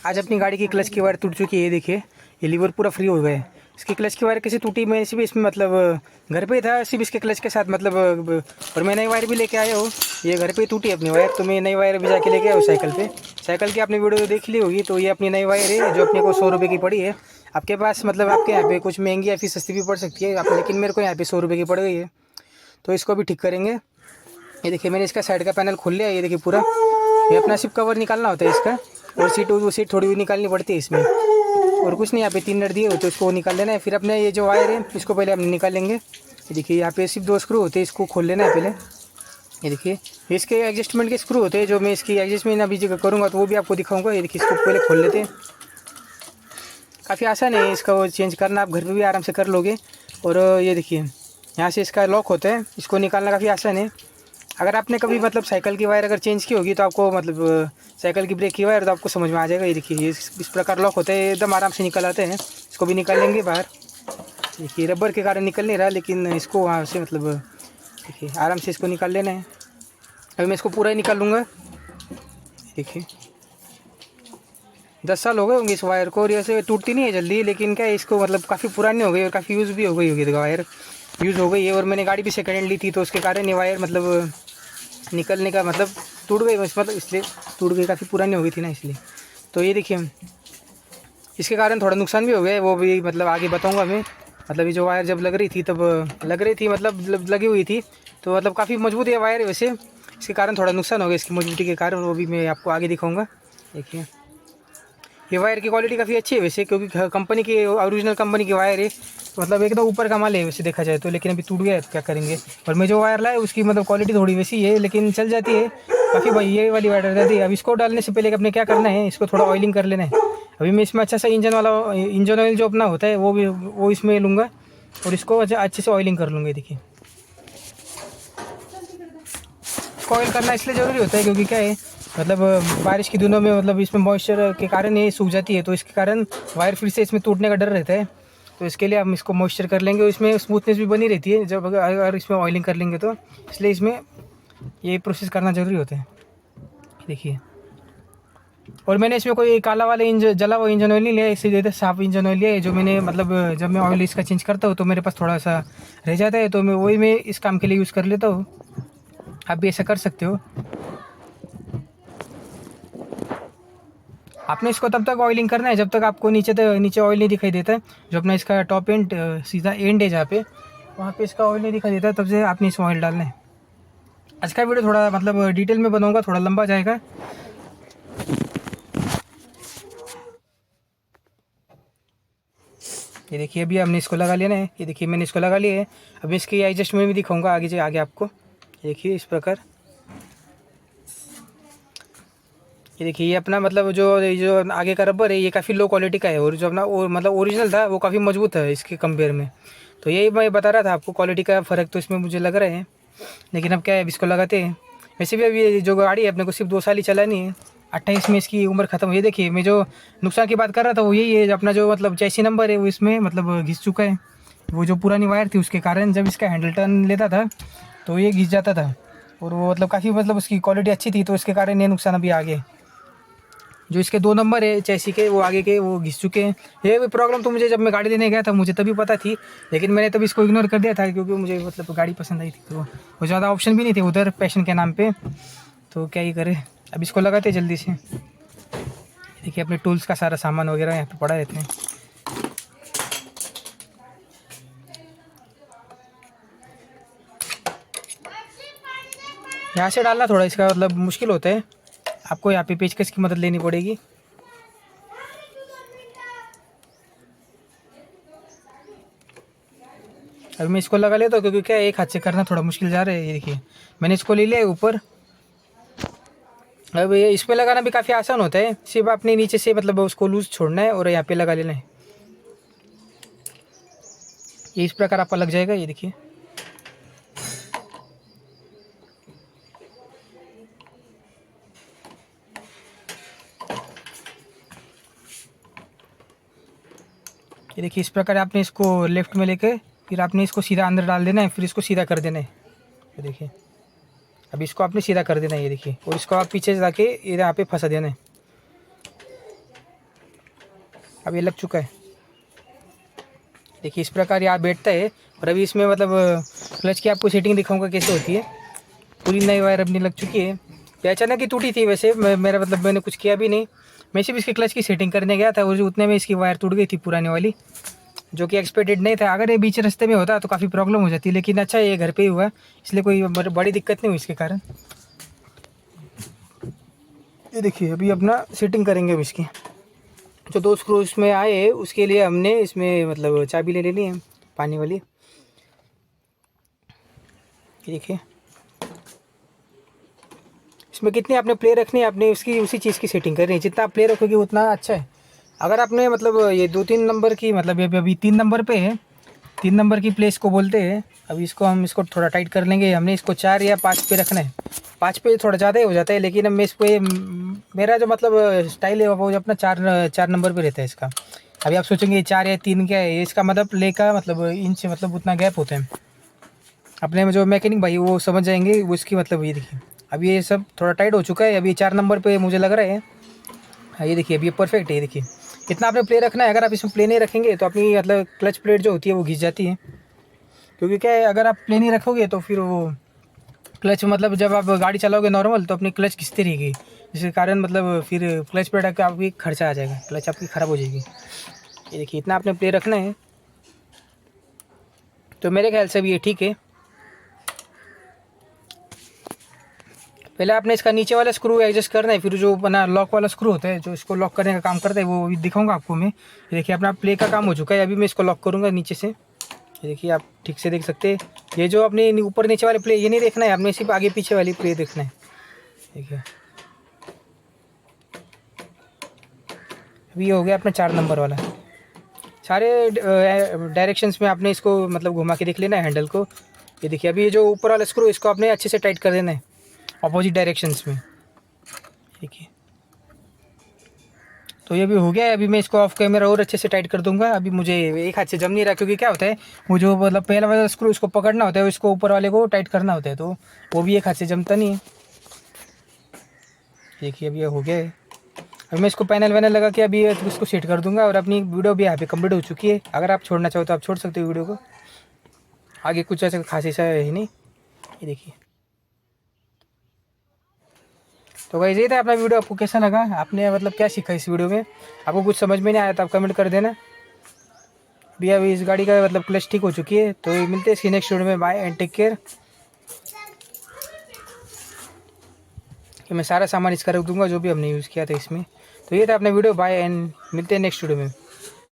आज अपनी गाड़ी की क्लच की वायर टूट चुकी है। ये देखिए, ये लीवर पूरा फ्री हो गया है। इसकी क्लच की वायर कैसे टूटी, मैं सिर्फ इसमें मतलब घर पे ही था, सिर्फ इसके क्लच के साथ मतलब और मैं नई वायर भी लेके आया हूँ। ये घर पे ही टूटी अपनी वायर, तो मैं नई वायर भी जाके लेके आया हूँ साइकिल पे। साइकिल की आपने वीडियो देख ली होगी, तो ये अपनी नई वायर है जो अपने को 100 रुपये की पड़ी है। आपके पास मतलब आपके यहाँ पे कुछ महंगी या फिर सस्ती भी पड़ सकती है आप, लेकिन मेरे को यहाँ पे 100 रुपये की पड़ गई है। तो इसको भी ठीक करेंगे। ये देखिए, मैंने इसका साइड का पैनल खोल लिया। ये देखिए पूरा, ये अपना सिर्फ कवर निकालना होता है इसका, और सीट थोड़ी भी निकालनी पड़ती है इसमें, और कुछ नहीं। यहाँ पे 3 नट दिए होते हैं, उसको निकाल लेना है। फिर अपने ये जो वायर है इसको पहले हम निकाल लेंगे। ये देखिए, यहाँ पे सिर्फ 2 स्क्रू होते हैं, इसको खोल लेना है पहले। ये देखिए, इसके एडजस्टमेंट के स्क्रू होते हैं, जो मैं इसकी एडजस्टमेंट अभी जगह करूँगा तो वो भी आपको दिखाऊँगा। ये देखिए, इसको पहले खोल लेते हैं। काफ़ी आसान है इसका वो चेंज करना, आप घर पर भी आराम से कर लोगे। और ये देखिए, यहाँ से इसका लॉक होता है, इसको निकालना काफ़ी आसान है। अगर आपने कभी मतलब साइकिल की वायर अगर चेंज की होगी तो आपको मतलब साइकिल की ब्रेक की वायर तो आपको समझ में आ जाएगा। ये देखिए, ये इस प्रकार लॉक होता है, एकदम आराम से निकल आते हैं। इसको भी निकाल लेंगे बाहर। देखिए, रबर के कारण निकल नहीं रहा, लेकिन इसको वहाँ से मतलब देखिए आराम से इसको निकाल लेना है। अभी मैं इसको पूरा ही निकाल लूँगा। देखिए, 10 साल हो गए होंगे इस वायर को, और ऐसे टूटती नहीं है जल्दी, लेकिन क्या है इसको मतलब काफ़ी पुरानी हो गई और काफ़ी यूज़ भी हो गई होगी। वायर यूज़ हो गई है, और मैंने गाड़ी भी सेकेंड हैंड ली थी, तो उसके कारण ये वायर मतलब निकलने का मतलब टूट गई, मतलब इसलिए टूट गई, काफ़ी पुरानी हो गई थी ना इसलिए। तो ये देखिए, इसके कारण थोड़ा नुकसान भी हो गया है, वो भी मतलब आगे बताऊंगा मैं। मतलब ये जो वायर जब लग रही थी तब मतलब लगी हुई थी, तो मतलब काफ़ी मजबूत है वायर वैसे। इसके कारण थोड़ा नुकसान हो गया इसकी मजबूती के कारण, वो भी मैं आपको आगे दिखाऊँगा। देखिए, ये वायर की क्वालिटी काफ़ी अच्छी है वैसे, क्योंकि कंपनी की ओरिजिनल कंपनी की वायर है, मतलब एकदम ऊपर का माल है वैसे देखा जाए तो। लेकिन अभी टूट गया है तो क्या करेंगे। और मैं जो वायर लाया उसकी मतलब क्वालिटी थोड़ी वैसी है, लेकिन चल जाती है काफ़ी भाई, ये वाली वायर डल जाती है। अब इसको डालने से पहले अपने क्या करना है, इसको थोड़ा ऑयलिंग कर लेना है। अभी मैं इसमें अच्छा सा इंजन ऑयल जो अपना होता है वो इसमें लूँगा, और इसको अच्छे से ऑयलिंग कर लूँगा। देखिए, इसको ऑयल करना इसलिए ज़रूरी होता है क्योंकि क्या है मतलब बारिश के दिनों में मतलब इसमें मॉइस्चर के कारण ये सूख जाती है, तो इसके कारण वायर फिर से इसमें टूटने का डर रहता है। तो इसके लिए हम इसको मॉइस्चर कर लेंगे, और इसमें स्मूथनेस भी बनी रहती है जब अगर इसमें ऑयलिंग कर लेंगे तो, इसलिए इसमें ये प्रोसेस करना ज़रूरी होता है। देखिए, और मैंने इसमें कोई काला वाला जला हुआ इंजन ऑयल नहीं लिया, इससे साफ इंजन ऑयल लिया है, जो मैंने मतलब जब मैं ऑयल इसका चेंज करता हूँ तो मेरे पास थोड़ा सा रह जाता है, तो मैं इस काम के लिए यूज़ कर लेता हूँ। आप भी ऐसा कर सकते हो। आपने इसको तब तक ऑयलिंग करना है जब तक आपको नीचे ऑयल नहीं दिखाई देता है। जो अपना इसका टॉप एंड सीधा एंड है जहाँ पे, वहाँ पे इसका ऑयल नहीं दिखाई देता, तब से आपने इसमें ऑयल डालना है। आज का वीडियो थोड़ा मतलब डिटेल में बनाऊंगा, थोड़ा लंबा जाएगा। ये देखिए, अभी हमने इसको लगा लिया है। ये देखिए, मैंने इसको लगा लिया है। अभी इसकी एडजस्टमेंट भी दिखाऊंगा आगे आपको। देखिए, इस प्रकार ये देखिए, ये अपना मतलब जो आगे का रबर है ये काफ़ी लो क्वालिटी का है, और जो अपना मतलब ओरिजिनल था वो काफ़ी मजबूत है इसके कंपेयर में। तो यही मैं बता रहा था आपको, क्वालिटी का फ़र्क तो इसमें मुझे लग रहा है। लेकिन अब क्या है, अब इसको लगाते हैं। वैसे भी अभी जो गाड़ी है अपने को सिर्फ 2 साल ही चलानी है, 28 में इसकी उम्र ख़त्म। ये देखिए, मैं जो नुकसान की बात कर रहा था वो यही है, अपना जो मतलब चैसी नंबर है वो इसमें मतलब घिस चुका है। वो जो पुरानी वायर थी उसके कारण जब इसका हैंडल टर्न लेता था तो ये घिस जाता था, और वो मतलब काफ़ी मतलब उसकी क्वालिटी अच्छी थी, तो इसके कारण ये नुकसान अभी आ गए। जो इसके 2 नंबर है चैसी के, वो आगे के वो घिस चुके हैं। ये प्रॉब्लम तो मुझे जब मैं गाड़ी लेने गया था मुझे तभी पता थी, लेकिन मैंने तभी इसको इग्नोर कर दिया था, क्योंकि मुझे मतलब गाड़ी पसंद आई थी, तो वो ज़्यादा ऑप्शन भी नहीं थे उधर पैशन के नाम पे, तो क्या ही करे। अब इसको लगाते जल्दी से। देखिए, अपने टूल्स का सारा सामान वगैरह यहाँ पे पड़ा रहते हैं। यहाँ से डालना थोड़ा इसका मतलब मुश्किल होता है, आपको यहाँ पे पेचकस की मदद लेनी पड़ेगी। अभी मैं इसको लगा लेता हूँ, क्योंकि क्या एक हाथ से करना थोड़ा मुश्किल जा रहा है। ये देखिए, मैंने इसको ले लिया है ऊपर। अब ये इसमें लगाना भी काफ़ी आसान होता है, सिर्फ आपने नीचे से मतलब उसको लूज छोड़ना है और यहाँ पे लगा लेना है। ये इस प्रकार आपका लग जाएगा। ये देखिए, ये देखिए, इस प्रकार आपने इसको लेफ्ट में लेके फिर आपने इसको सीधा अंदर डाल देना है, फिर इसको सीधा कर देना है। ये देखिए, अब इसको आपने सीधा कर देना है। ये देखिए, और इसको आप पीछे जाके यहाँ पे फंसा देना है। अब ये लग चुका है, देखिए इस प्रकार यहाँ बैठता है। और अभी इसमें मतलब क्लच की आपको सेटिंग दिखाऊंगा कैसे होती है। पूरी नई वायर अपनी लग चुकी है। ये अचानक ही टूटी थी वैसे, मेरा मतलब मैंने कुछ किया भी नहीं, मैं सिर्फ इसके क्लच की सेटिंग करने गया था, उतने में इसकी वायर टूट गई थी पुरानी वाली, जो कि एक्सपेक्टेड नहीं था। अगर ये बीच रास्ते में होता तो काफ़ी प्रॉब्लम हो जाती, लेकिन अच्छा ये घर पे ही हुआ, इसलिए कोई बड़ी दिक्कत नहीं हुई इसके कारण। ये देखिए अभी अपना सेटिंग करेंगे अब इसकी। जो 2 स्क्रू इसमें आए उसके लिए हमने इसमें मतलब चाबी ले लेनी है पानी वाली। ये देखिए इसमें कितनी आपने प्ले रखनी है, आपने उसकी उसी चीज़ की सेटिंग करनी है, जितना आप प्ले रखोगे उतना अच्छा है। अगर आपने मतलब ये 2-3 नंबर की, मतलब ये अभी 3 नंबर पे है, 3 नंबर की प्ले इसको बोलते हैं। अभी हम इसको थोड़ा टाइट कर लेंगे। हमने इसको 4 या 5 पे रखना है। 5 पे थोड़ा ज़्यादा ही हो जाता है, लेकिन अब मैं इस पे मेरा जो मतलब स्टाइल है वो अपना 4 नंबर पे रहता है इसका। अभी आप सोचेंगे 4 या 3 क्या है, इसका मतलब प्ले का मतलब इंच मतलब उतना गैप होता है। अपने में जो मैकेनिक भाई वो समझ जाएंगे वो इसकी मतलब। ये देखिए अब ये सब थोड़ा टाइट हो चुका है। अभी 4 नंबर पे मुझे लग रहा है। हाँ ये देखिए अभी ये परफेक्ट है। ये देखिए इतना आपने प्ले रखना है। अगर आप इसमें प्ले नहीं रखेंगे तो अपनी मतलब क्लच प्लेट जो होती है वो घिस जाती है, क्योंकि क्या है अगर आप प्ले नहीं रखोगे तो फिर वो क्लच मतलब जब आप गाड़ी चलाओगे नॉर्मल तो अपनी क्लच घिसती रहेगी, जिसके कारण मतलब फिर क्लच प्लेट का आपकी खर्चा आ जाएगा, क्लच आपकी ख़राब हो जाएगी। ये देखिए इतना आपने प्ले रखना है, तो मेरे ख्याल से भी ये ठीक है। पहले आपने इसका नीचे वाला स्क्रू एडजस्ट करना है, फिर जो अपना लॉक वाला स्क्रू होता है जो इसको लॉक करने का काम करता है वो दिखाऊंगा आपको मैं। ये देखिए अपना प्ले का काम हो चुका है। अभी मैं इसको लॉक करूँगा नीचे से। ये देखिए आप ठीक से देख सकते हैं। ये जो अपने ऊपर नीचे वाले प्ले ये नहीं देखना है, आपने सिर्फ आगे पीछे वाली प्ले देखना है। देखिए अभी ये हो गया अपना 4 नंबर वाला। सारे डायरेक्शंस में आपने इसको मतलब घुमा के देख लेना है हैंडल को। ये देखिए अभी ये जो ऊपर वाला स्क्रू इसको आपने अच्छे से टाइट कर देना है अपोजिट डायरेक्शंस में। देखिए तो ये भी हो गया है। अभी मैं इसको ऑफ कैमरा और अच्छे से टाइट कर दूंगा। अभी मुझे एक हाथ से जम नहीं रहा, क्योंकि क्या होता है वो जो मतलब पहला वाला स्क्रू इसको पकड़ना होता है, इसको ऊपर वाले को टाइट करना होता है, तो वो भी एक हाथ से जमता नहीं है। देखिए अभी ये हो गया है। अभी मैं इसको पैनल वैनल लगा के अभी इसको सेट कर दूंगा। और अपनी वीडियो भी यहाँ पे कंप्लीट हो चुकी है। अगर आप छोड़ना चाहो तो आप छोड़ सकते हो वीडियो को, आगे कुछ ऐसा खास ऐसा है ही नहीं। ये देखिए तो गाइस ये था अपना वीडियो। आपको कैसा लगा, आपने मतलब क्या सीखा इस वीडियो में, आपको कुछ समझ में नहीं आया तो आप कमेंट कर देना। अभी इस गाड़ी का मतलब क्लच ठीक हो चुकी है। तो मिलते हैं इसकी नेक्स्ट वीडियो में। Bye and take care. मैं सारा सामान इसका रख दूंगा जो भी हमने यूज़ किया था इसमें। तो ये था अपना वीडियो। बाय एंड मिलते हैं नेक्स्ट वीडियो में।